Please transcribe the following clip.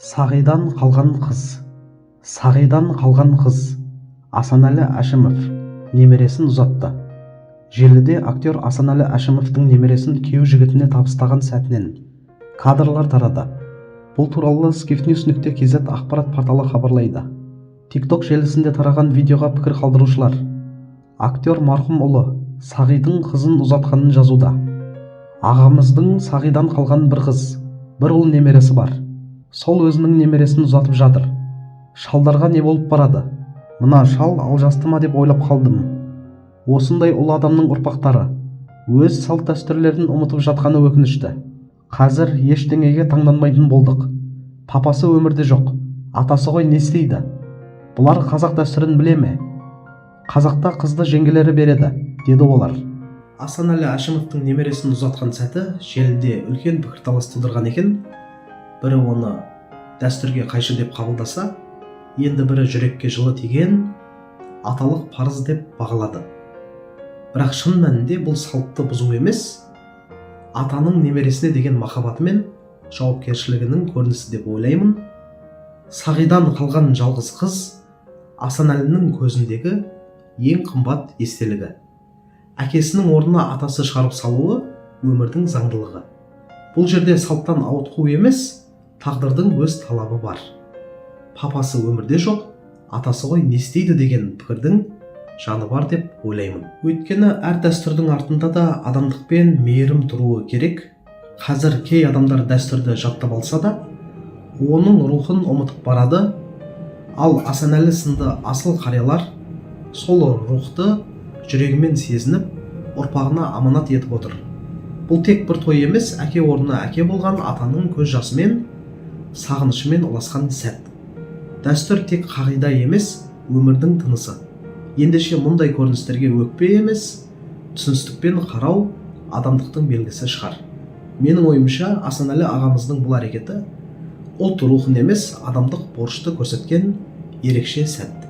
Сағидан қалған қыз. Сағидан қалған қыз. Асанәлі Әшімов немересін ұзатты. Желіде актер Асанәлі Әшімовтың немересін күйеу жігітіне табыстаған сәтінен кадрлар тарады. Бұл туралы skifnews.kz ақпарат порталы хабарлайды. TikTok желісінде тараған видеоға пікір қалдырушылар актер марқұм ұлы Сағидың қызын ұзатқанын жазуда. Ағамыздың Сағидан қалған бір қыз, бір ұл немересі бар. Сол өзінің немересін ұзатып жатыр. Шалдарға не болып барады? Мына шал алжасты ма деп ойлап қалдым. Осындай ұлы адамның ұрпақтары өз салт дәстүрлерін ұмытып жатқаны өкінішті. Қазір ештеңеге таңданбайтын болдық. Папасы өмірде жоқ, атасы ғой не істейді? Бұлар қазақ дәстүрін біле ме? Қазақта қызды жеңгелері береді, деді олар. Асанәлі Әшімовтың немересін ұзатқан сәті желіде үлкен пікірталас тудырған екен. Бірі оны дәстүрге қайшы деп қабылдаса, енді бірі жүрекке жылы тиген аталық парыз деп бағалады. Бірақ шын мәнінде бұл салтты бұзу емес, атаның немересіне деген махаббаты мен жауапкершілігінің көрінісі деп ойлаймын. Сағидан қалған жалғыз қыз Асанәлінің көзіндегі ең қымбат естелігі. Әкесінің орнына атасы шығарып салуы өмірдің заңдылығы. Бұл жерде салттан ауытқу емес, тағдырдың өз талабы бар. Папасы өмірде жоқ, атасы ғой не істейді деген пікірдің жаны бар деп ойлаймын. Өйткені әр дәстүрдің артында да адамдық пен мейірім тұруы керек. Қазір кей адамдар дәстүрді жаттап алса да, оның рухын ұмытып барады. Ал Асанәлі сынды асыл қариялар сол рухты жүрегімен сезініп, ұрпағына аманат етіп отыр. Бұл тек бір той емес, әке орнына әке болған атаның көз жасымен, сағынышымен ұласқан сәт. Дәстүр тек қағида емес, өмірдің тынысы. Ендеше мұндай көріністерге өкпе емес, түсіністікпен қарау адамдықтың белгісі шығар. Менің ойымша, Асанәлі ағамыздың бұл әрекеті ұлт рухын емес, адамдық борышты көрсеткен ерекше сәт.